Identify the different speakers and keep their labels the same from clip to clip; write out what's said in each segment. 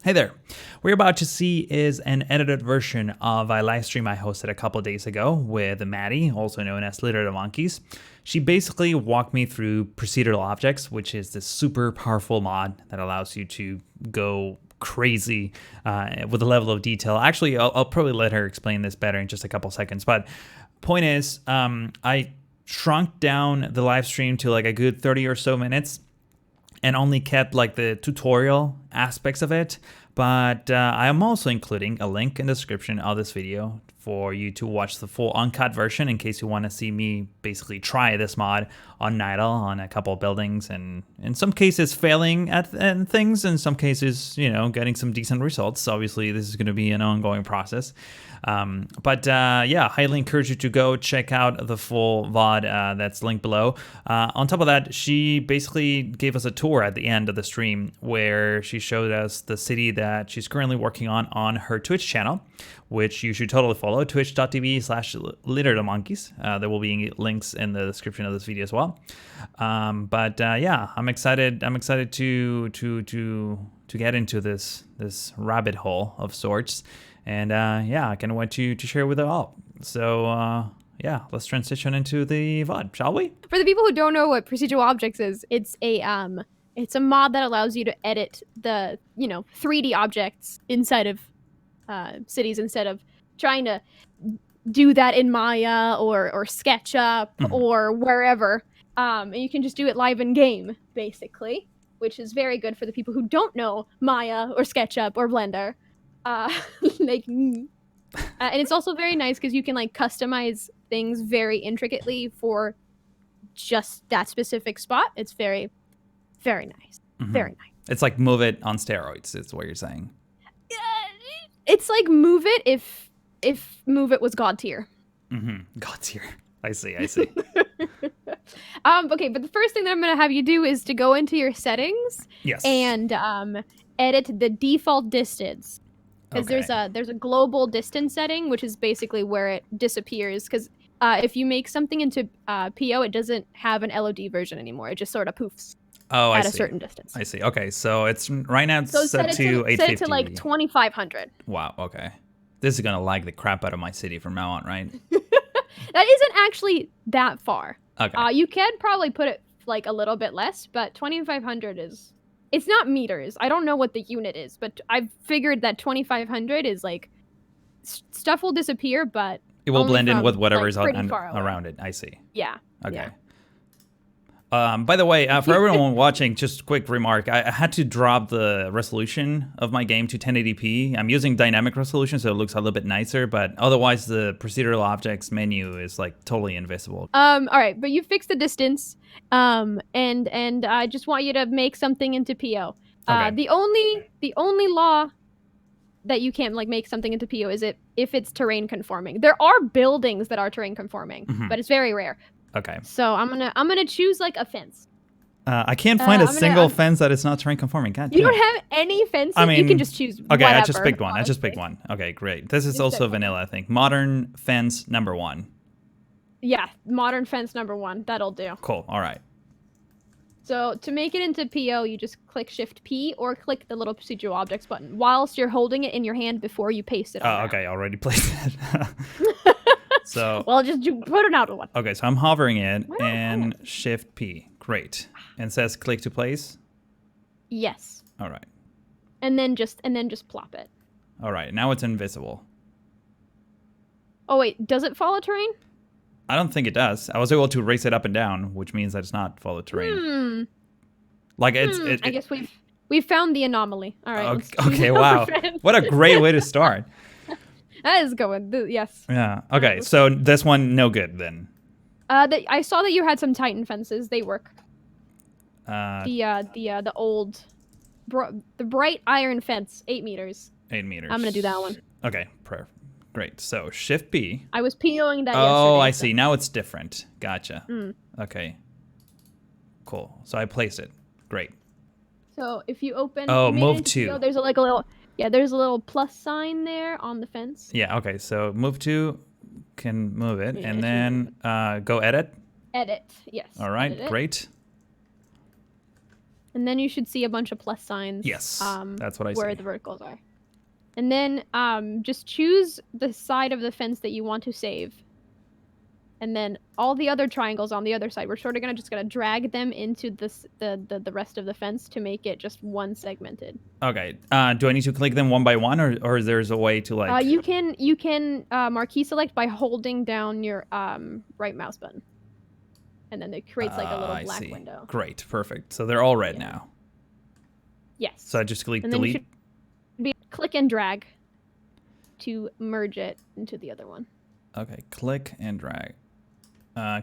Speaker 1: Hey there. What you're about to see is an edited version of a live stream I hosted a couple days ago with Maddie, also known as Litter the Monkeys. She basically walked me through Procedural Objects, which is this super powerful mod that allows you to go crazy with a level of detail. Actually, I'll probably let her explain this better in just a couple seconds. But point is, I shrunk down the live stream to like a good 30 or so minutes and only kept like the tutorial aspects of it. But I am also including a link in the description of this video for you to watch the full uncut version in case you want to see me basically try this mod on Nidal on a couple of buildings, and in some cases failing at things, in some cases, you know, getting some decent results. Obviously, this is going to be an ongoing process. But yeah, highly encourage you to go check out the full VOD that's linked below. On top of that, she basically gave us a tour at the end of the stream where she showed us the city that she's currently working on her Twitch channel, which you should totally follow, twitch.tv/litterthemonkeys. There will be links in the description of this video as well. But yeah, I'm excited to get into this rabbit hole of sorts. And yeah, I can't wait to share with it all. So yeah, let's transition into the VOD, shall we?
Speaker 2: For the people who don't know what Procedural Objects is, it's a mod that allows you to edit the 3D objects inside of cities instead of trying to do that in Maya or SketchUp or wherever. And you can just do it live in game, basically, which is very good for the people who don't know Maya or SketchUp or Blender. And it's also very nice because you can like customize things very intricately for just that specific spot. It's very, very nice. Very nice.
Speaker 1: It's like Move It on steroids, is what you're saying.
Speaker 2: It's like Move It if Move It was God tier.
Speaker 1: God tier. I see.
Speaker 2: Okay, but the first thing that I'm gonna have you do is to go into your settings.
Speaker 1: Yes.
Speaker 2: And edit the default distance. Because there's a global distance setting, which is basically where it disappears. Because if you make something into PO, it doesn't have an LOD version anymore. It just sort of poofs at a certain distance.
Speaker 1: I see. Okay, so it's right now set to 850.
Speaker 2: Set it to like 2500.
Speaker 1: Wow. Okay, this is gonna lag the crap out of my city from now on, right?
Speaker 2: That isn't actually that far.
Speaker 1: Okay.
Speaker 2: You can probably put it like a little bit less, but 2500 is. It's not meters. I don't know what the unit is, but I've figured that 2500 is like stuff will disappear, but
Speaker 1: it will blend in with whatever's
Speaker 2: like,
Speaker 1: around it. I see.
Speaker 2: Yeah.
Speaker 1: Okay.
Speaker 2: Yeah.
Speaker 1: By the way, for everyone watching, just a quick remark. I had to drop the resolution of my game to 1080p. I'm using dynamic resolution, so it looks a little bit nicer, but otherwise the procedural objects menu is like totally invisible.
Speaker 2: All right, but you fixed the distance. And I just want you to make something into PO.
Speaker 1: Okay.
Speaker 2: The only law that you can't like make something into PO is if it's terrain conforming. There are buildings that are terrain conforming, but it's very rare.
Speaker 1: Okay.
Speaker 2: So I'm gonna choose like a fence.
Speaker 1: I can't find a single fence that is not terrain conforming. God damn.
Speaker 2: You don't have any fences?
Speaker 1: I mean,
Speaker 2: you can just choose
Speaker 1: okay,
Speaker 2: whatever,
Speaker 1: I just picked one. Okay, great. This is also vanilla, I think. Modern fence number 1.
Speaker 2: Yeah, modern fence number 1. That'll do.
Speaker 1: Cool. All right.
Speaker 2: So to make it into PO, you just click Shift P or click the little procedural objects button whilst you're holding it in your hand before you paste it on.
Speaker 1: Oh, okay. Already placed it. So.
Speaker 2: Well, just put it out one.
Speaker 1: Okay, so I'm hovering it and Shift P. Great. And it says click to place.
Speaker 2: Yes.
Speaker 1: All right.
Speaker 2: And then just plop it.
Speaker 1: All right. Now it's invisible.
Speaker 2: Oh wait, does it follow terrain?
Speaker 1: I don't think it does. I was able to raise it up and down, which means that it's not follow terrain. Like I
Speaker 2: guess we've found the anomaly. All right.
Speaker 1: Okay. Wow. What a great way to start.
Speaker 2: That is going. Yes.
Speaker 1: Yeah. Okay. So this one, no good then.
Speaker 2: I saw that you had some Titan fences. They work. The old, the bright iron fence, 8 meters.
Speaker 1: 8 meters.
Speaker 2: I'm gonna do that one.
Speaker 1: Okay. Great. So Shift B.
Speaker 2: I was POing that.
Speaker 1: Oh,
Speaker 2: yesterday,
Speaker 1: I see. Now it's different. Gotcha. Okay. Cool. So I placed it. Great.
Speaker 2: So if you open.
Speaker 1: Oh, move to.
Speaker 2: PO, there's like a little. Yeah, there's a little plus sign there on the fence.
Speaker 1: Yeah, okay, so move to can move it, and then go edit.
Speaker 2: Edit, yes.
Speaker 1: All right, great.
Speaker 2: And then you should see a bunch of plus signs.
Speaker 1: Yes, that's what I
Speaker 2: where
Speaker 1: see.
Speaker 2: the verticals are. And then just choose the side of the fence that you want to save. And then all the other triangles on the other side, we're sort of just gonna drag them into the rest of the fence to make it just one segmented.
Speaker 1: Okay. Do I need to click them one by one, or there's a way to like?
Speaker 2: You can marquee select by holding down your right mouse button, and then it creates like a little black window.
Speaker 1: Great, perfect. So they're all red now.
Speaker 2: Yes.
Speaker 1: So I just click
Speaker 2: and
Speaker 1: delete.
Speaker 2: Then you should click and drag to merge it into the other one.
Speaker 1: Okay, click and drag.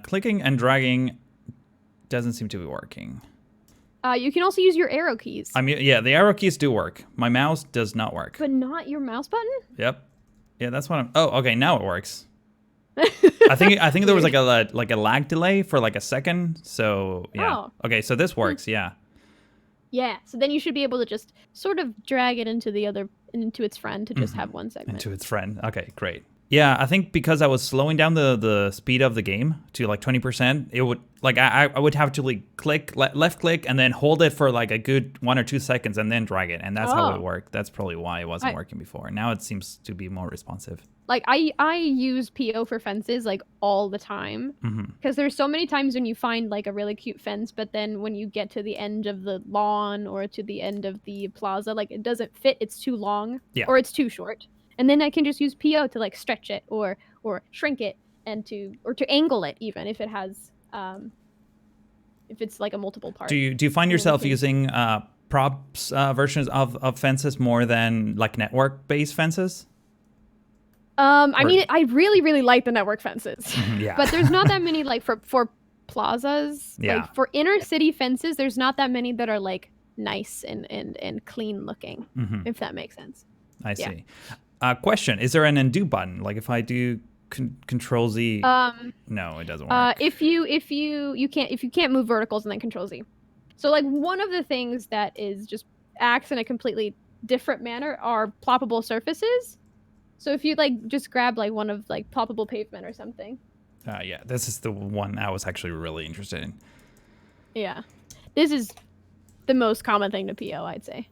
Speaker 1: Clicking and dragging doesn't seem to be working.
Speaker 2: You can also use your arrow keys.
Speaker 1: I mean, yeah, the arrow keys do work. My mouse does not work.
Speaker 2: But not your mouse button?
Speaker 1: Yep. Yeah, that's what I'm. Oh, okay, now it works. I think there was like a lag delay for like a second. So yeah.
Speaker 2: Oh.
Speaker 1: Okay, so this works. Yeah.
Speaker 2: Yeah. So then you should be able to just sort of drag it into its friend to just have one segment.
Speaker 1: Into its friend. Okay, great. Yeah, I think because I was slowing down the speed of the game to like 20%, it would like I would have to like click left click and then hold it for like a good 1 or 2 seconds and then drag it, and that's how it worked. That's probably why it wasn't working before. Now it seems to be more responsive.
Speaker 2: Like I use PO for fences like all the time because there's so many times when you find like a really cute fence, but then when you get to the end of the lawn or to the end of the plaza, like it doesn't fit. It's too long or it's too short. And then I can just use PO to like stretch it or shrink it and to angle it even if it has if it's like a multiple part.
Speaker 1: Do you find yourself using props versions of fences more than like network based fences?
Speaker 2: I mean, I really, really like the network fences.
Speaker 1: Yeah.
Speaker 2: But there's not that many like for plazas.
Speaker 1: Yeah.
Speaker 2: Like for inner city fences, there's not that many that are like nice and clean looking, if that makes sense.
Speaker 1: I see. Question: is there an undo button? Like if I do Control Z? No, it doesn't work.
Speaker 2: If you can't move verticals and then Control Z. So like one of the things that is just acts in a completely different manner are ploppable surfaces. So if you like just grab like one of like ploppable pavement or something.
Speaker 1: Yeah, this is the one I was actually really interested in.
Speaker 2: Yeah, this is the most common thing to PO, I'd say.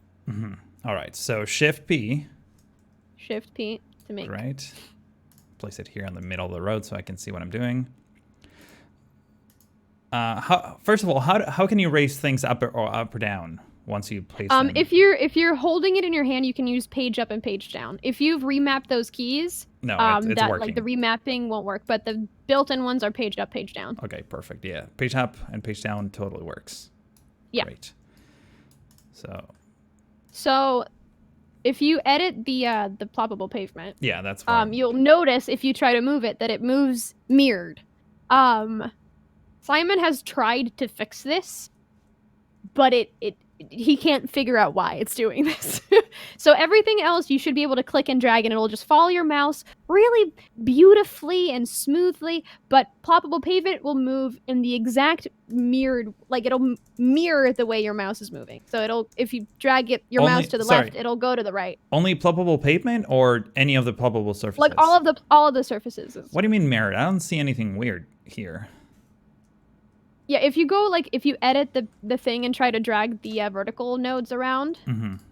Speaker 1: All right, so Shift P.
Speaker 2: Shift P to make.
Speaker 1: Right. Place it here in the middle of the road so I can see what I'm doing. First of all, how can you raise things up or down once you place them?
Speaker 2: If you're holding it in your hand, you can use page up and page down. If you've remapped those keys,
Speaker 1: it's
Speaker 2: that
Speaker 1: working.
Speaker 2: like the remapping won't work, but the built-in ones are page up, page down.
Speaker 1: Okay, perfect. Yeah, page up and page down totally works.
Speaker 2: Yeah.
Speaker 1: Great.
Speaker 2: So if you edit the ploppable pavement,
Speaker 1: yeah, that's fine.
Speaker 2: You'll notice if you try to move it that it moves mirrored. Simon has tried to fix this, but he can't figure out why it's doing this. So everything else you should be able to click and drag and it'll just follow your mouse really beautifully and smoothly, but ploppable pavement will move in the exact mirrored, like it'll mirror the way your mouse is moving. So if you drag your mouse to the left, it'll go to the right.
Speaker 1: Only ploppable pavement or any of the ploppable surfaces?
Speaker 2: Like all of the surfaces.
Speaker 1: What do you mean mirrored? I don't see anything weird here.
Speaker 2: Yeah, if you edit the thing and try to drag the vertical nodes around,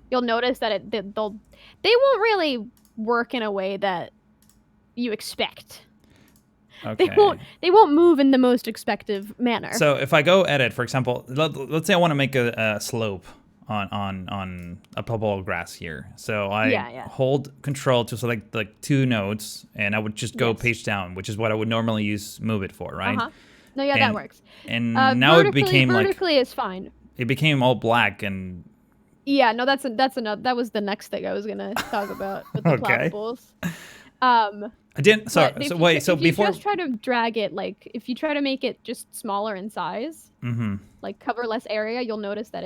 Speaker 2: you'll notice that they won't really work in a way that you expect.
Speaker 1: Okay.
Speaker 2: They won't move in the most expected manner.
Speaker 1: So if I go edit, for example, let's say I want to make a slope on a ploppable grass here. So I hold Control to select like 2 nodes, and I would just go page down, which is what I would normally move it for, right?
Speaker 2: No, yeah, that works.
Speaker 1: And now it became
Speaker 2: vertically is fine.
Speaker 1: It became all black and.
Speaker 2: Yeah, no, that's another. That was the next thing I was gonna talk about with the ploppables.
Speaker 1: I didn't. Sorry. So wait. So before
Speaker 2: you just try to drag it, like if you try to make it just smaller in size, like cover less area, you'll notice that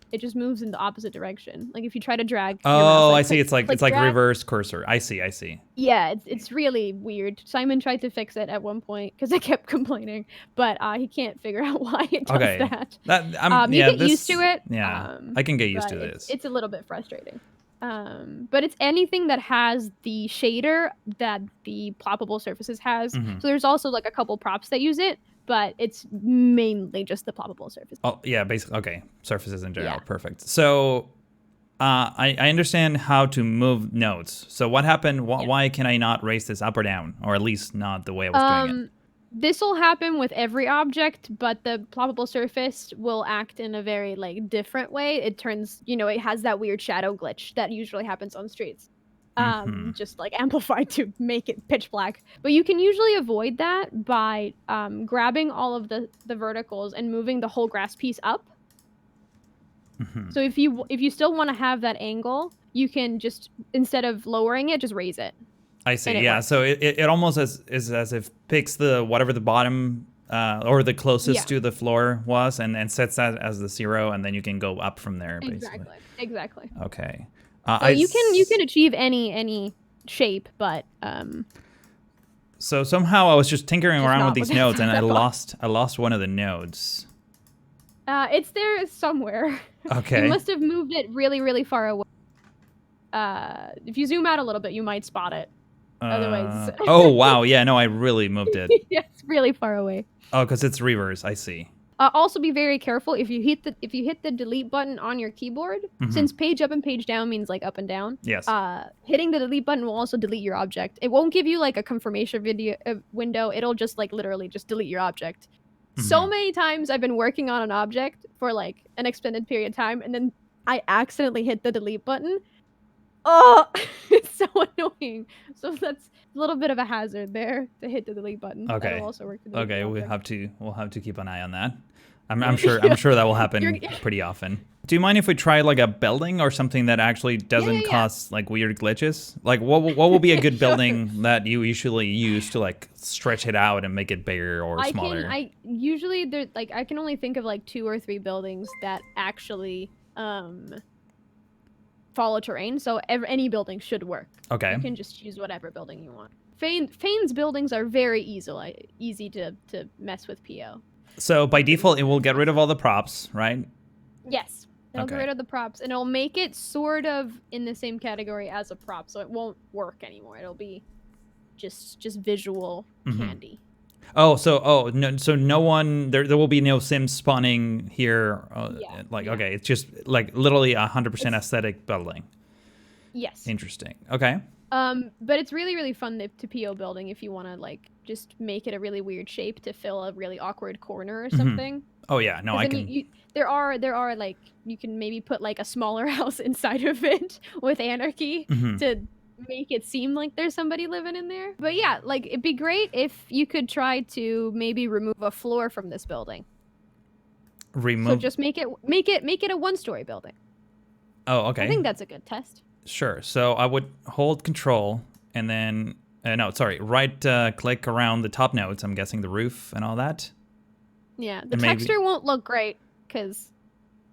Speaker 2: it just moves in the opposite direction. Like if you try to drag.
Speaker 1: Oh, mouse, I see. It's like reverse cursor. I see.
Speaker 2: Yeah, it's really weird. Simon tried to fix it at one point because I kept complaining, but he can't figure out why it does that. You get used to it.
Speaker 1: Yeah, I can get used to this.
Speaker 2: It's a little bit frustrating. But it's anything that has the shader that the ploppable surfaces has. So there's also like a couple props that use it. but it's mainly just the ploppable surface.
Speaker 1: Oh, yeah, basically. Okay, surfaces in general.
Speaker 2: Yeah.
Speaker 1: Perfect. So I understand how to move nodes. So what happened? Why can I not raise this up or down? Or at least not the way I was doing it?
Speaker 2: This will happen with every object, but the ploppable surface will act in a very like different way. It turns, it has that weird shadow glitch that usually happens on streets. Just like amplified to make it pitch black. But you can usually avoid that by grabbing all of the verticals and moving the whole grass piece up. So if you still want to have that angle, you can just, instead of lowering it, just raise it.
Speaker 1: I see. Yeah. Works. So it almost is as if picks the whatever the bottom or the closest to the floor was, and sets that as the 0, and then you can go up from there. Basically.
Speaker 2: Exactly.
Speaker 1: Okay.
Speaker 2: So you can achieve any shape, but
Speaker 1: so somehow I was just tinkering around with these nodes, and I lost one of the nodes.
Speaker 2: It's there somewhere.
Speaker 1: Okay.
Speaker 2: You must have moved it really, really far away. If you zoom out a little bit, you might spot it. Otherwise.
Speaker 1: Oh wow! Yeah, no, I really moved it.
Speaker 2: Yeah, it's really far away.
Speaker 1: Oh, because it's reverse. I see.
Speaker 2: Also, be very careful if you hit the delete button on your keyboard. Since page up and page down means like up and down.
Speaker 1: Yes.
Speaker 2: Hitting the delete button will also delete your object. It won't give you like a confirmation window. It'll just like literally just delete your object. So many times I've been working on an object for like an extended period of time, and then I accidentally hit the delete button. Oh, it's so annoying. So that's a little bit of a hazard there to hit the delete button.
Speaker 1: Okay.
Speaker 2: That'll also work.
Speaker 1: Okay, we'll have to keep an eye on that. I'm sure that will happen pretty often. Do you mind if we try like a building or something that actually doesn't cause like weird glitches? Like what will be a good building that you usually use to like stretch it out and make it bigger or smaller?
Speaker 2: I can only think of like 2 or 3 buildings that actually follow terrain, so any building should work.
Speaker 1: Okay.
Speaker 2: You can just choose whatever building you want. Fane's buildings are very easy to mess with PO.
Speaker 1: So by default, it will get rid of all the props, right?
Speaker 2: Yes. It'll get rid of the props, and it'll make it sort of in the same category as a prop, so it won't work anymore. It'll be just visual candy.
Speaker 1: Oh, so no one there will be no Sims spawning here. Okay, it's just like literally 100% aesthetic building.
Speaker 2: Yes.
Speaker 1: Interesting. Okay.
Speaker 2: But it's really, really fun to PO building if you want to like just make it a really weird shape to fill a really awkward corner or something.
Speaker 1: Oh yeah, no, I can.
Speaker 2: There are like you can maybe put like a smaller house inside of it with anarchy to make it seem like there's somebody living in there. But yeah, like it'd be great if you could try to maybe remove a floor from this building. So just make it a 1-story building.
Speaker 1: Oh, okay.
Speaker 2: I think that's a good test.
Speaker 1: Sure. So I would hold Control and then right click around the top nodes. I'm guessing the roof and all that.
Speaker 2: Yeah, the texture won't look great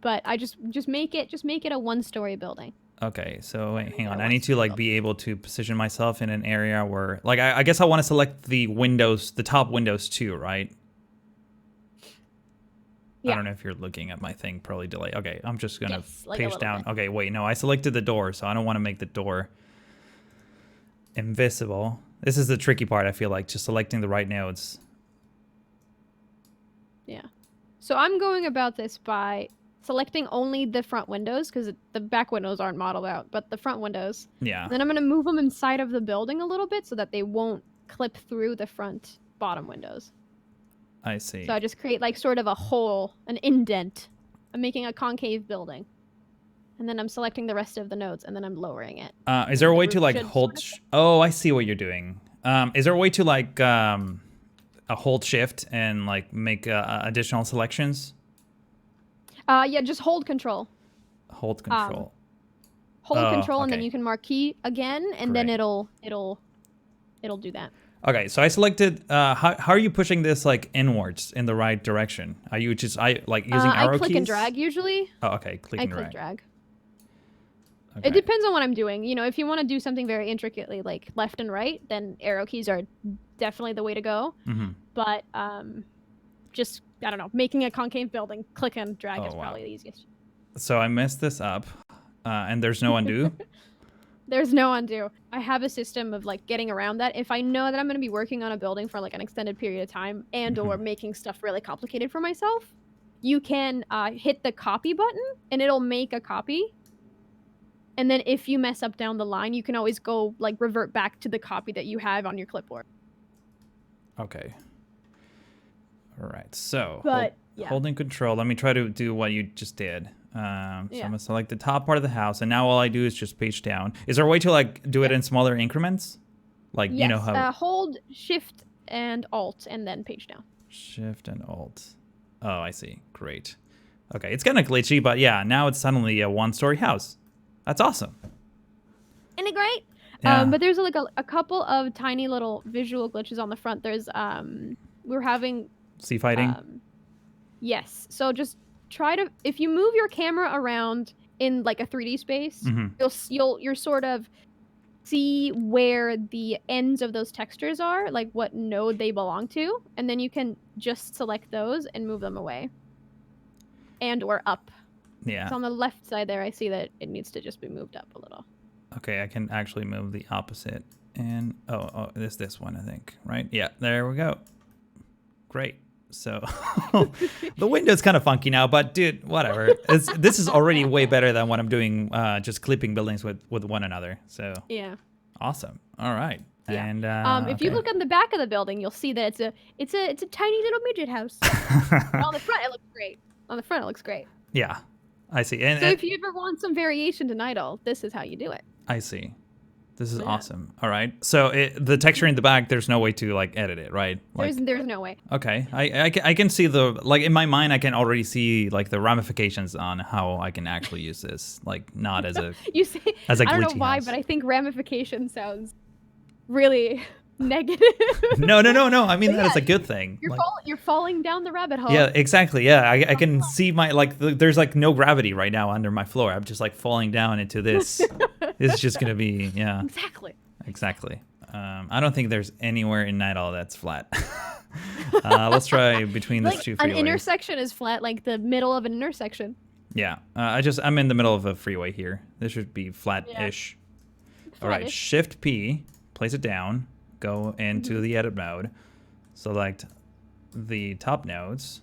Speaker 2: but I just make it a 1-story building.
Speaker 1: Okay, so wait, hang on. I need to like be able to position myself in an area where like I guess I want to select the windows, the top windows too, right? Yeah. I don't know if you're looking at my thing, probably delay. Okay, I'm just gonna page down. Bit. Okay, wait, no, I selected the door, so I don't want to make the door invisible. This is the tricky part, I feel like, just selecting the right nodes.
Speaker 2: Yeah. So I'm going about this by selecting only the front windows, because the back windows aren't modeled out, but the front windows.
Speaker 1: Yeah.
Speaker 2: And then I'm going to move them inside of the building a little bit so that they won't clip through the front bottom windows.
Speaker 1: I see.
Speaker 2: So I just create like sort of a hole, an indent. I'm making a concave building. And then I'm selecting the rest of the nodes, and then I'm lowering it.
Speaker 1: Is there a way to like hold... Oh, I see what you're doing. Is there a way to like hold shift and like make additional selections?
Speaker 2: Yeah, just hold Control.
Speaker 1: Hold Control.
Speaker 2: Hold Control, and then you can marquee again, and then it'll do that.
Speaker 1: Okay, so I selected. How are you pushing this like inwards in the right direction? Are you just like using arrow keys?
Speaker 2: I click and drag usually.
Speaker 1: Oh, okay, click and drag.
Speaker 2: Okay. It depends on what I'm doing. You know, if you want to do something very intricately, like left and right, then arrow keys are definitely the way to go. But just, I don't know, making a concave building, click and drag is probably the easiest.
Speaker 1: So I messed this up, and there's no undo.
Speaker 2: There's no undo. I have a system of like getting around that. If I know that I'm going to be working on a building for like an extended period of time and or making stuff really complicated for myself, you can hit the copy button and it'll make a copy. And then if you mess up down the line, you can always go like revert back to the copy that you have on your clipboard.
Speaker 1: Okay. All right. So
Speaker 2: But
Speaker 1: holding control. Let me try to do what you just did. So I'm gonna select the top part of the house, and now all I do is just page down. Is there a way to like do it in smaller increments? Like
Speaker 2: yes,
Speaker 1: you know how
Speaker 2: hold Shift and Alt and then page down.
Speaker 1: Shift and Alt. Oh, I see. Great. Okay, it's kind of glitchy, but yeah, now it's suddenly a one-story house. That's awesome.
Speaker 2: Isn't it great?
Speaker 1: Yeah.
Speaker 2: But there's like a couple of tiny little visual glitches on the front. There's we're having
Speaker 1: Sea fighting.
Speaker 2: Yes. So just try to, if you move your camera around in like a 3D space, you're sort of see where the ends of those textures are, like what node they belong to, and then you can just select those and move them away. And or up.
Speaker 1: Yeah.
Speaker 2: So on the left side there, I see that it needs to just be moved up a little.
Speaker 1: Okay, I can actually move the opposite. And this one, I think, right? Yeah, there we go. Great. So the window's kind of funky now, but dude, whatever. This is already way better than what I'm doing, just clipping buildings with one another. So
Speaker 2: yeah,
Speaker 1: awesome. All right.
Speaker 2: Yeah.
Speaker 1: And
Speaker 2: if you look on the back of the building, you'll see that it's a tiny little midget house. On the front, it looks great.
Speaker 1: Yeah, I see. And
Speaker 2: so if you ever want some variation to Night Owl, this is how you do it.
Speaker 1: I see. This is awesome. All right. So the texture in the back, there's no way to like edit it, right? Like,
Speaker 2: there's no way.
Speaker 1: Okay. I can see like in my mind, I can already see like the ramifications on how I can actually use this, like not as a
Speaker 2: you say
Speaker 1: as a glitchy
Speaker 2: I don't know why,
Speaker 1: house.
Speaker 2: but I think ramification sounds really negative.
Speaker 1: No. I mean that is a good thing.
Speaker 2: You're falling down the rabbit hole.
Speaker 1: Yeah, exactly. Yeah, I can see my there's like no gravity right now under my floor. I'm just like falling down into this. It's just gonna be Exactly. I don't think there's anywhere in Night Owl that's flat. Let's try between these two freeways.
Speaker 2: An intersection is flat, like the middle of an intersection.
Speaker 1: Yeah. I'm in the middle of a freeway here. This should be flat-ish. All right. Shift P. Place it down. Go into the edit mode. Select the top nodes.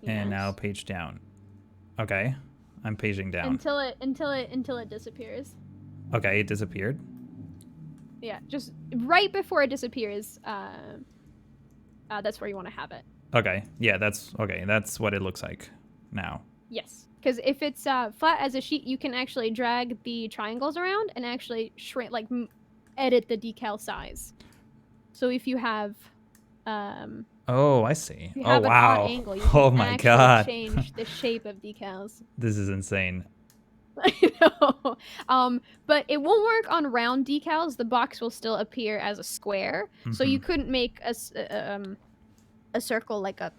Speaker 1: And now page down. Okay. I'm paging down.
Speaker 2: Until it disappears.
Speaker 1: Okay, it disappeared.
Speaker 2: Yeah, just right before it disappears, that's where you want to have it.
Speaker 1: Okay, yeah, that's what it looks like now.
Speaker 2: Yes, because if it's flat as a sheet, you can actually drag the triangles around and actually shrink, like edit the decal size. So if you have,
Speaker 1: oh, I see.
Speaker 2: Oh wow! Angle, you can
Speaker 1: my god!
Speaker 2: Change the shape of decals.
Speaker 1: This is insane.
Speaker 2: I know. But it won't work on round decals. The box will still appear as a square. So you couldn't make a circle like a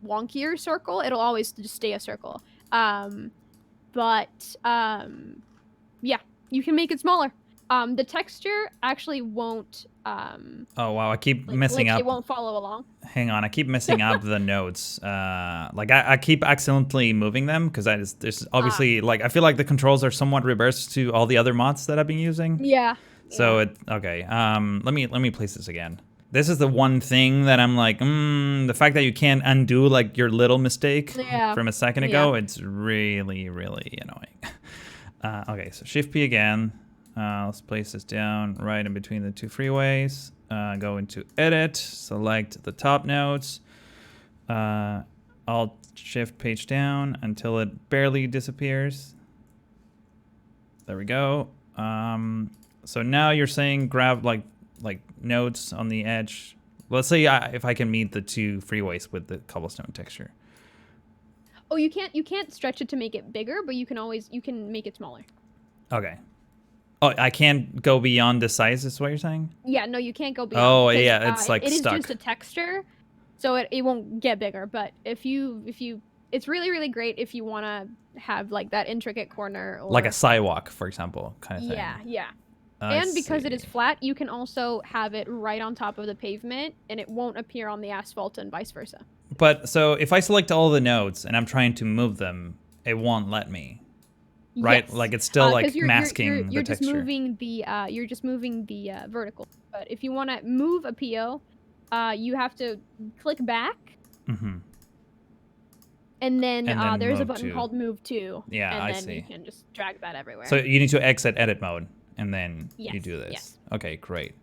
Speaker 2: wonkier circle. It'll always just stay a circle. Yeah, you can make it smaller. The texture actually won't.
Speaker 1: Oh wow! I keep messing up.
Speaker 2: It won't follow along.
Speaker 1: Hang on, I keep messing up the nodes. Like I keep accidentally moving them because there's obviously like I feel like the controls are somewhat reversed to all the other mods that I've been using.
Speaker 2: Yeah.
Speaker 1: So okay. Let me place this again. This is the one thing that I'm like, the fact that you can't undo like your little mistake from a second ago. It's really annoying. Okay, so Shift P again. Let's place this down right in between the two freeways. Go into edit, select the top nodes. Alt Shift page down until it barely disappears. There we go. So now you're saying grab like nodes on the edge. Let's say if I can meet the two freeways with the cobblestone texture.
Speaker 2: Oh, you can't stretch it to make it bigger, but you can make it smaller.
Speaker 1: Okay. Oh, I can't go beyond the size, is what you're saying?
Speaker 2: Yeah, no, you can't go beyond.
Speaker 1: Oh, yeah, it's like stuck.
Speaker 2: It is just a texture, so it won't get bigger. But if you, it's really great if you want to have like that intricate corner. Or,
Speaker 1: like a sidewalk, for example, kind of thing.
Speaker 2: Yeah. And because it is flat, you can also have it right on top of the pavement, and it won't appear on the asphalt and vice versa.
Speaker 1: But so if I select all the nodes and I'm trying to move them, it won't let me. right?
Speaker 2: Yes.
Speaker 1: Like it's still like
Speaker 2: You're
Speaker 1: masking the
Speaker 2: just
Speaker 1: texture.
Speaker 2: moving the vertical. But if you want to move a PO, you have to click back,
Speaker 1: Mm-hmm.
Speaker 2: and then there's a
Speaker 1: move
Speaker 2: button
Speaker 1: to.
Speaker 2: called Move To,
Speaker 1: Yeah,
Speaker 2: and
Speaker 1: I
Speaker 2: then you
Speaker 1: see.
Speaker 2: can just drag that everywhere.
Speaker 1: So you need to exit edit mode, and then
Speaker 2: Yes,
Speaker 1: you do this.
Speaker 2: yes.
Speaker 1: Okay, great.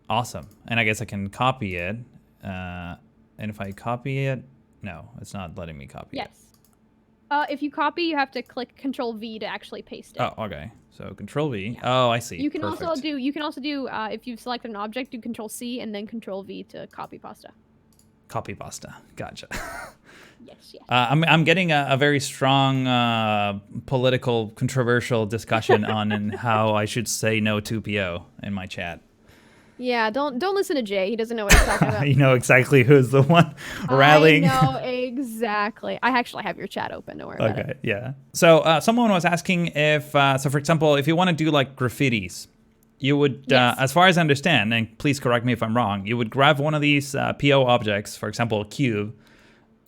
Speaker 1: Awesome. And I guess I can copy it. And if I copy it, no, it's not letting me copy it.
Speaker 2: Yes. If you copy, you have to click Control V to actually paste it.
Speaker 1: Oh, okay. So Control V.
Speaker 2: Yeah.
Speaker 1: Oh, I see.
Speaker 2: You can
Speaker 1: Perfect.
Speaker 2: also do if you've selected an object, do Control C and then Control V to copy pasta.
Speaker 1: Copy pasta. Gotcha.
Speaker 2: Yes, yes.
Speaker 1: I'm getting a very strong political controversial discussion on how I should say no to PO in my chat.
Speaker 2: Yeah, don't listen to Jay. He doesn't know what he's talking about.
Speaker 1: You know exactly who's the one rallying.
Speaker 2: I know exactly. I actually have your chat open. Don't worry about it.
Speaker 1: Okay, yeah. So someone was asking if, so for example, if you want to do like graffitis, you would,
Speaker 2: Yes.
Speaker 1: as far as I understand, and please correct me if I'm wrong, you would grab one of these PO objects, for example, a cube,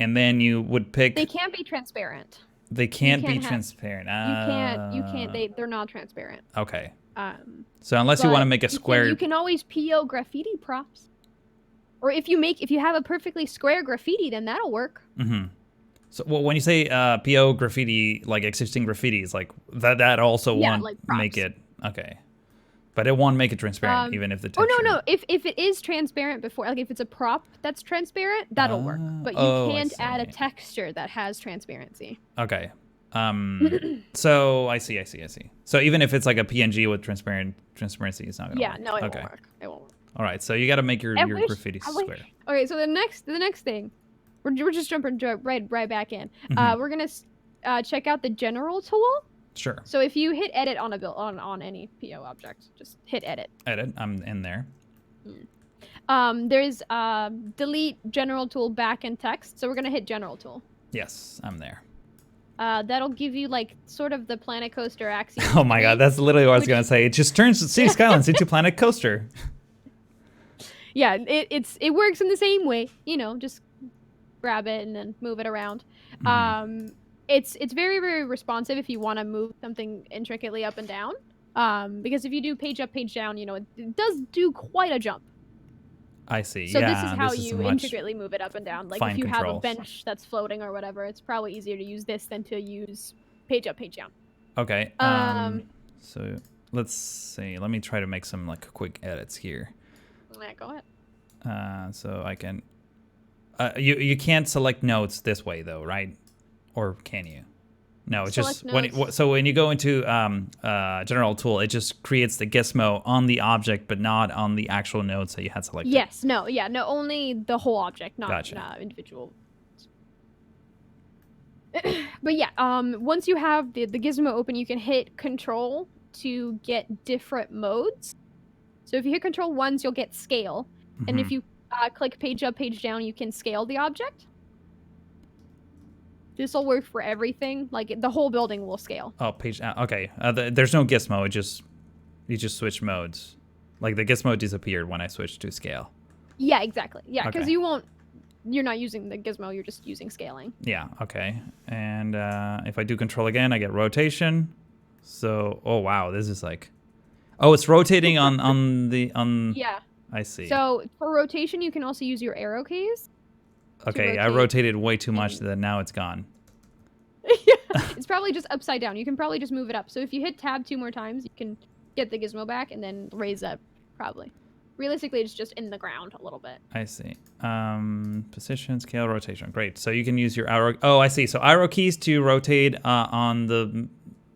Speaker 1: and then you would pick.
Speaker 2: They can't be transparent.
Speaker 1: They can't be transparent.
Speaker 2: You can't. They're not transparent.
Speaker 1: Okay. So unless you want to make a square.
Speaker 2: You can always PO graffiti props. Or if you have a perfectly square graffiti, then that'll work.
Speaker 1: Mm-hmm. So well, when you say PO graffiti, like existing graffitis, like that also won't
Speaker 2: like
Speaker 1: make it okay, but it won't make it transparent even if the texture.
Speaker 2: Oh no, if it is transparent before, like if it's a prop that's transparent, that'll work. But you can't add a texture that has transparency.
Speaker 1: Okay. So I see. So even if it's like a PNG with transparency, it's not gonna work.
Speaker 2: No, it won't work. It won't work.
Speaker 1: All right, so you got to make your graffiti square.
Speaker 2: Okay, so the next thing, we're just jumping right back in. We're gonna check out the general tool.
Speaker 1: Sure.
Speaker 2: So if you hit edit on on any PO object, just hit edit.
Speaker 1: Edit. I'm in there.
Speaker 2: There's delete general tool back in text. So we're gonna hit general tool.
Speaker 1: Yes, I'm there.
Speaker 2: That'll give you like sort of the Planet Coaster axiom.
Speaker 1: Oh my god, that's literally what I was gonna say. It just turns City Skylines into Planet Coaster.
Speaker 2: Yeah, it works in the same way. You know, just grab it and then move it around. Mm-hmm. It's very, very responsive if you want to move something intricately up and down. Because if you do page up, page down, you know, it does do quite a jump.
Speaker 1: I see.
Speaker 2: So this is how you intricately move it up and down. Like if you have a bench that's floating or whatever, it's probably easier to use this than to use page up, page down.
Speaker 1: Okay. So let's see. Let me try to make some like quick edits here.
Speaker 2: Yeah, go ahead.
Speaker 1: So I can. You can't select nodes this way though, right? Or can you? No, it's just when you go into general tool, it just creates the gizmo on the object, but not on the actual nodes that you had selected.
Speaker 2: Yes, no, only the whole object, not individual. But yeah, once you have the gizmo open, you can hit Control to get different modes. So if you hit Control once, you'll get scale, and if you click page up, page down, you can scale the object. This will work for everything. Like the whole building will scale.
Speaker 1: Oh, page down. Okay. There's no gizmo. You just switch modes. Like the gizmo disappeared when I switched to scale.
Speaker 2: Yeah, exactly. Yeah, because you're not using the gizmo. You're just using scaling.
Speaker 1: Yeah. Okay. And if I do Control again, I get rotation. So, oh wow, this is like, oh, it's rotating on.
Speaker 2: Yeah.
Speaker 1: I see.
Speaker 2: So for rotation, you can also use your arrow keys.
Speaker 1: Okay, I rotated way too much that now it's gone.
Speaker 2: Yeah, it's probably just upside down. You can probably just move it up. So if you hit tab 2 more times, you can get the gizmo back and then raise up, probably. Realistically, it's just in the ground a little bit.
Speaker 1: I see. Position, scale, rotation. Great. So you can use your arrow. Oh, I see. So arrow keys to rotate on the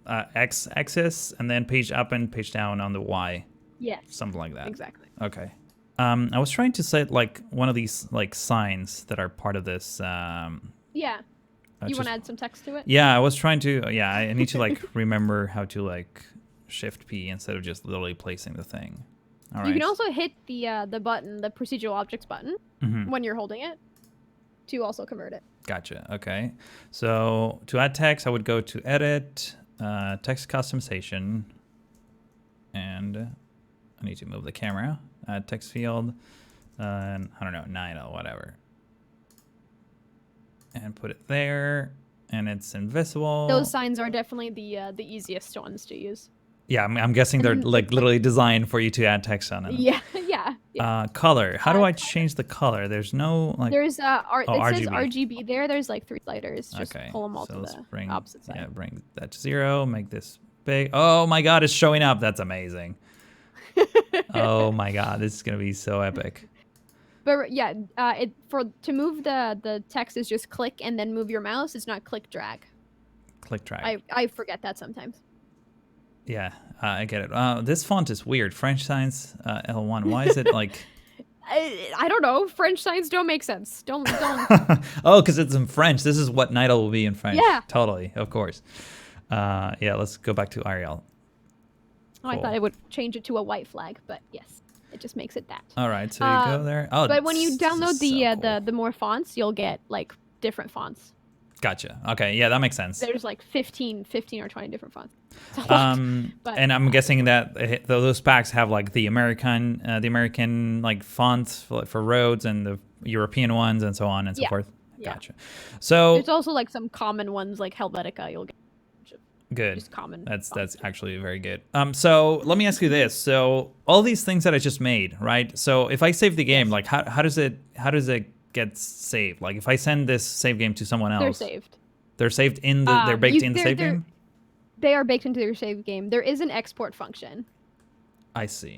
Speaker 1: X axis, and then page up and page down on the Y.
Speaker 2: Yes.
Speaker 1: Something like that.
Speaker 2: Exactly.
Speaker 1: Okay. I was trying to set like one of these like signs that are part of this.
Speaker 2: Yeah. You want to add some text to it?
Speaker 1: Yeah, I was trying to. Yeah, I need to like remember how to like Shift P instead of just literally placing the thing. All right.
Speaker 2: You can also hit the button, the procedural objects button, when you're holding it, to also convert it.
Speaker 1: Gotcha. Okay. So to add text, I would go to Edit, Text Customization, and I need to move the camera. Add text field, and I don't know, 9 or whatever. And put it there. And it's invisible.
Speaker 2: Those signs are definitely the easiest ones to use.
Speaker 1: Yeah, I'm guessing they're like literally designed for you to add text on them.
Speaker 2: Yeah.
Speaker 1: Color. How do I change the color? There's no like.
Speaker 2: There's it says
Speaker 1: RGB.
Speaker 2: RGB there. There's like 3 sliders. Just
Speaker 1: Okay.
Speaker 2: pull them all
Speaker 1: So
Speaker 2: to
Speaker 1: let's
Speaker 2: the opposite side.
Speaker 1: Yeah, bring that to 0. Make this big. Oh my God, it's showing up. That's amazing. Oh my God, this is gonna be so epic.
Speaker 2: But yeah, to move the text is just click and then move your mouse. It's not click drag.
Speaker 1: Click drag.
Speaker 2: I forget that sometimes.
Speaker 1: Yeah, I get it. This font is weird. French signs L1. Why is it like?
Speaker 2: I don't know. French signs don't make sense. Don't.
Speaker 1: Oh, because it's in French. This is what Nidal will be in French.
Speaker 2: Yeah.
Speaker 1: Totally. Of course. Yeah. Let's go back to Arial.
Speaker 2: Oh, I thought I would change it to a white flag, but yes, it just makes it that.
Speaker 1: All right. So you go there. Oh,
Speaker 2: but when you download
Speaker 1: cool.
Speaker 2: the more fonts, you'll get like different fonts.
Speaker 1: Gotcha. Okay. Yeah, that makes sense.
Speaker 2: There's like 15 or 20 different fonts.
Speaker 1: And I'm guessing that those packs have like the American like fonts for roads and the European ones and so on and so forth.
Speaker 2: Yeah.
Speaker 1: Gotcha. So
Speaker 2: there's also like some common ones like Helvetica. You'll get
Speaker 1: good.
Speaker 2: Just common.
Speaker 1: That's actually very good. So let me ask you this. So all these things that I just made, right? So if I save the game, like how does it get saved? Like if I send this save game to someone else,
Speaker 2: they're saved.
Speaker 1: They're saved in the. They're baked in the save game.
Speaker 2: They are baked into your save game. There is an export function.
Speaker 1: I see.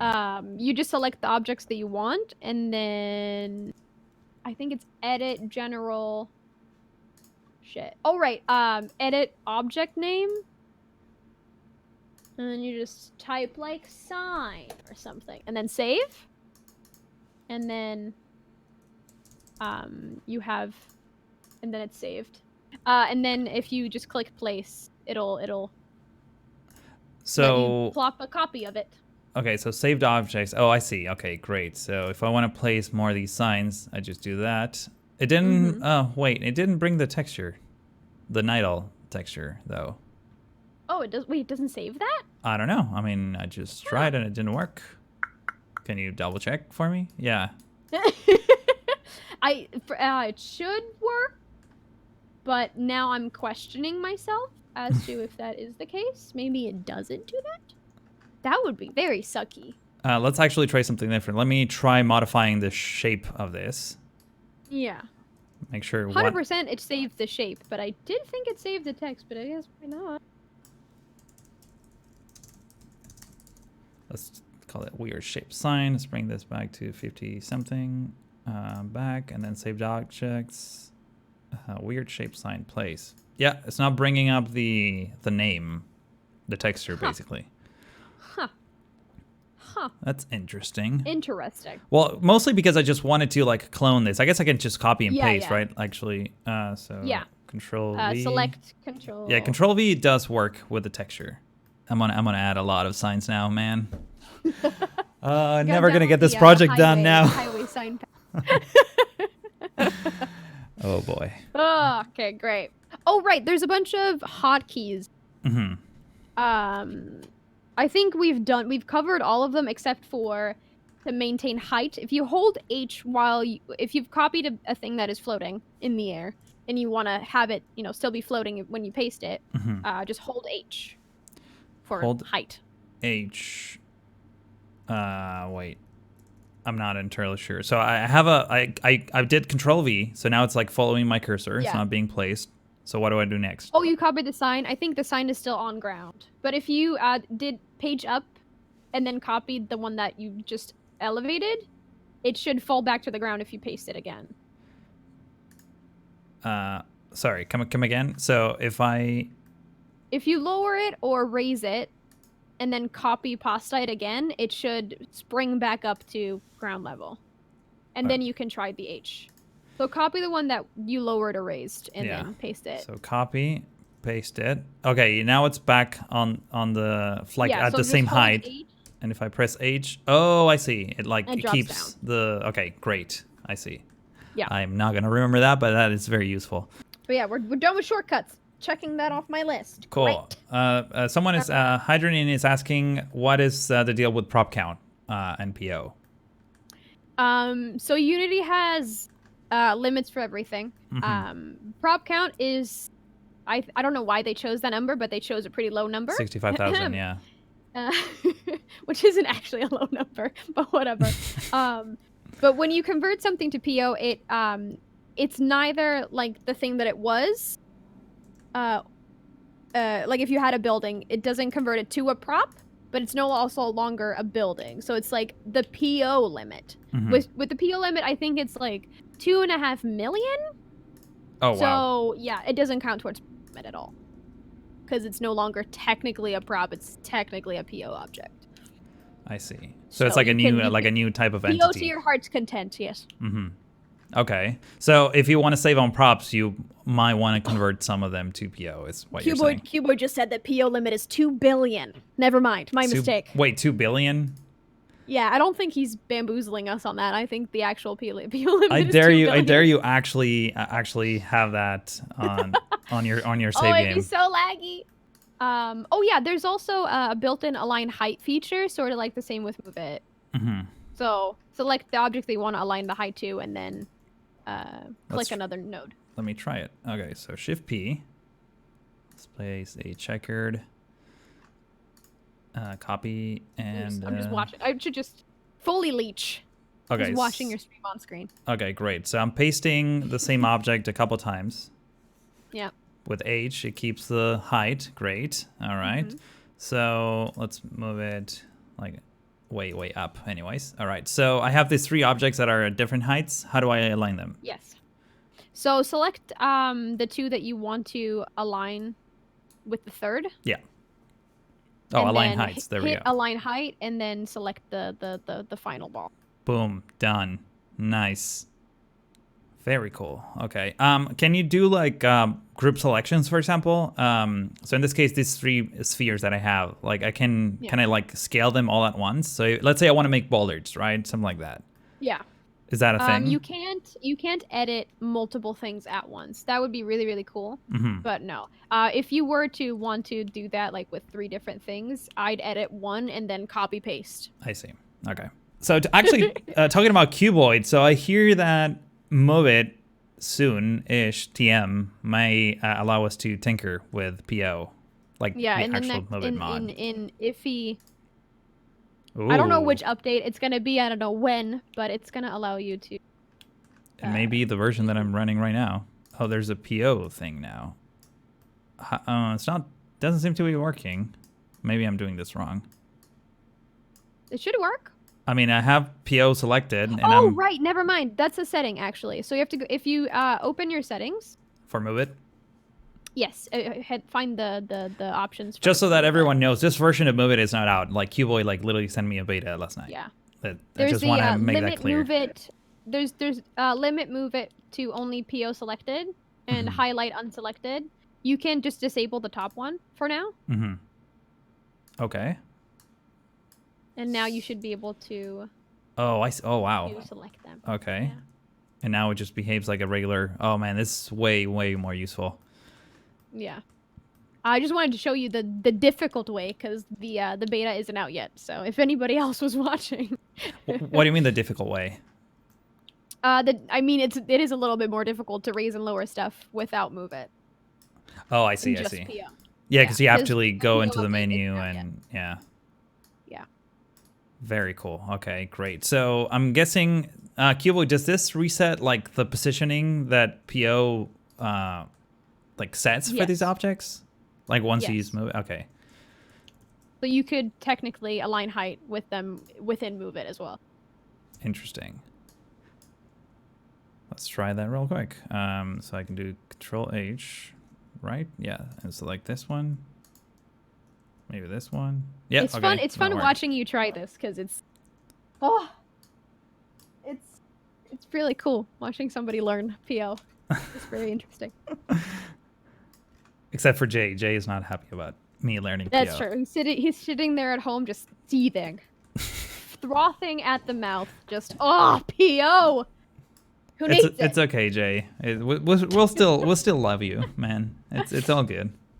Speaker 2: You just select the objects that you want, and then I think it's edit general. Shit. Oh right. Edit object name. And then you just type like sign or something, and then save. And then you have, and then it's saved. And then if you just click place, it'll
Speaker 1: so
Speaker 2: plop a copy of it.
Speaker 1: Okay, so saved objects. Oh, I see. Okay, great. So if I want to place more of these signs, I just do that. It didn't. Oh, wait. It didn't bring the texture, the Nidal texture, though.
Speaker 2: Oh, it does. Wait, it doesn't save that?
Speaker 1: I don't know. I mean, I just tried and it didn't work. Can you double check for me? Yeah.
Speaker 2: It should work, but now I'm questioning myself as to if that is the case. Maybe it doesn't do that. That would be very sucky.
Speaker 1: Let's actually try something different. Let me try modifying the shape of this.
Speaker 2: Yeah.
Speaker 1: Make sure.
Speaker 2: 100% it saved the shape, but I did think it saved the text, but I guess why not?
Speaker 1: Let's call it weird shape sign. Let's bring this back to 50 something. Back and then saved objects. Weird shape sign place. Yeah, it's not bringing up the name, the texture basically.
Speaker 2: Huh.
Speaker 1: That's interesting.
Speaker 2: Interesting.
Speaker 1: Well, mostly because I just wanted to like clone this. I guess I can just copy and paste, right? Actually, so Control V.
Speaker 2: Select Control.
Speaker 1: Yeah, Control V does work with the texture. I'm gonna add a lot of signs now, man. Never gonna get this project done now.
Speaker 2: Highway sign.
Speaker 1: Oh boy.
Speaker 2: Oh, okay, great. Oh right, there's a bunch of hotkeys.
Speaker 1: Mm-hmm.
Speaker 2: I think we've covered all of them except for to maintain height. If you hold H if you've copied a thing that is floating in the air and you want to have it, still be floating when you paste it, just hold H for height.
Speaker 1: H. Wait. I'm not entirely sure. So I have I did Control V, so now it's like following my cursor. It's not being placed. So what do I do next?
Speaker 2: Oh, you copied the sign? I think the sign is still on ground. But if you did page up and then copied the one that you just elevated, it should fall back to the ground if you paste it again.
Speaker 1: Sorry, come again. So if
Speaker 2: you lower it or raise it and then copy pasta it again, it should spring back up to ground level. And then you can try the H. So copy the one that you lowered or raised and then paste it.
Speaker 1: So copy, paste it. Okay, now it's back on the at the same height. H. And if I press H, oh, I see. It keeps down. Okay, great. I see.
Speaker 2: Yeah.
Speaker 1: I'm not gonna remember that, but that is very useful.
Speaker 2: But yeah, we're done with shortcuts. Checking that off my list.
Speaker 1: Cool. Someone is Hydrogen is asking, what is the deal with prop count NPO?
Speaker 2: So Unity has limits for everything. Prop count is I don't know why they chose that number, but they chose a pretty low number.
Speaker 1: 65,000, yeah.
Speaker 2: Uh, which isn't actually a low number, but whatever. But when you convert something to PO, it's neither like the thing that it was. Like if you had a building, it doesn't convert it to a prop, but it's no also longer a building. So it's like the PO limit.
Speaker 1: Mm-hmm.
Speaker 2: With the PO limit, I think it's like 2.5 million.
Speaker 1: Oh, wow.
Speaker 2: So yeah, it doesn't count towards limit at all. Because it's no longer technically a prop, it's technically a PO object.
Speaker 1: I see. So it's like a new type of entity.
Speaker 2: PO to your heart's content, yes.
Speaker 1: Mm-hmm. Okay. So if you want to save on props, you might want to convert some of them to PO, is what you're saying.
Speaker 2: Cuboid just said that PO limit is 2 billion. Never mind. My mistake.
Speaker 1: Wait, 2 billion?
Speaker 2: Yeah, I don't think he's bamboozling us on that. I think the actual PO limit is 2
Speaker 1: I dare you actually have that on your save
Speaker 2: game. Oh,
Speaker 1: game.
Speaker 2: it'd be so laggy. Oh yeah, there's also a built-in align height feature, sort of like the same with Move It.
Speaker 1: Mm-hmm.
Speaker 2: So select the object that you want to align the height to, and then click another node.
Speaker 1: Let me try it. Okay, so Shift P. Let's place a checkered copy, and
Speaker 2: I'm just watching. I should just fully leech.
Speaker 1: Okay.
Speaker 2: Just watching your stream on screen.
Speaker 1: Okay, great. So I'm pasting the same object a couple times.
Speaker 2: Yeah.
Speaker 1: With H, it keeps the height. Great. All right. Mm-hmm. So let's move it like way up. Anyways. All right. So I have these 3 objects that are at different heights. How do I align them?
Speaker 2: Yes. So select the 2 that you want to align with the third.
Speaker 1: Yeah. Oh, align heights. There we go.
Speaker 2: Hit align height, and then select the final ball.
Speaker 1: Boom. Done. Nice. Very cool. Okay. Can you do like group selections, for example? So in this case, these 3 spheres that I have, like can I like scale them all at once? So let's say I want to make bollards, right? Something like that.
Speaker 2: Yeah.
Speaker 1: Is that a thing?
Speaker 2: You can't edit multiple things at once. That would be really, really cool.
Speaker 1: Mm-hmm.
Speaker 2: But no. If you were to want to do that like with 3 different things, I'd edit one and then copy paste.
Speaker 1: I see. Okay. So actually talking about cuboid, so I hear that Move It soon-ish TM may allow us to tinker with PO, like the actual Move It mod.
Speaker 2: In Iffy,
Speaker 1: Ooh.
Speaker 2: I don't know which update it's gonna be. I don't know when, but it's gonna allow you to.
Speaker 1: It may be the version that I'm running right now. Oh, there's a PO thing now. It's not. Doesn't seem to be working. Maybe I'm doing this wrong.
Speaker 2: It should work.
Speaker 1: I mean, I have PO selected. And
Speaker 2: right. Never mind. That's a setting, actually. So you have to go, if you open your settings.
Speaker 1: For Move It?
Speaker 2: Yes. Find the options.
Speaker 1: Just so that everyone knows, this version of Move It is not out. Like, Cuboid literally sent me a beta last night.
Speaker 2: Yeah.
Speaker 1: I just want to make that clear.
Speaker 2: Move It. There's limit Move It to only PO selected and highlight unselected. You can just disable the top one for now.
Speaker 1: Mm-hmm. Okay.
Speaker 2: And now you should be able to.
Speaker 1: Oh, I see. Oh, wow.
Speaker 2: Select them.
Speaker 1: Okay.
Speaker 2: Yeah.
Speaker 1: And now it just behaves like a regular. Oh man, this is way more useful.
Speaker 2: Yeah. I just wanted to show you the difficult way because the beta isn't out yet. So if anybody else was watching.
Speaker 1: What do you mean the difficult way?
Speaker 2: I mean it is a little bit more difficult to raise and lower stuff without Move It.
Speaker 1: Oh, I see.
Speaker 2: Just
Speaker 1: I see.
Speaker 2: PO.
Speaker 1: Yeah, because you have to go into the menu and
Speaker 2: Yeah.
Speaker 1: Very cool. Okay, great. So I'm guessing, Cuboid, does this reset like the positioning that PO like sets for these objects? Like once you use Move It? Okay.
Speaker 2: So you could technically align height with them within Move It as well.
Speaker 1: Interesting. Let's try that real quick. So I can do Control H, right? Yeah, and select this one. Maybe this one. Yeah,
Speaker 2: it's fun. It's fun watching you try this because it's really cool watching somebody learn PO. It's very interesting.
Speaker 1: Except for Jay. Jay is not happy about me learning
Speaker 2: That's
Speaker 1: PO.
Speaker 2: That's true. He's sitting there at home just seething, frothing at the mouth. Just PO. Who needs it?
Speaker 1: It's okay, Jay. We'll still love you, man. It's all good.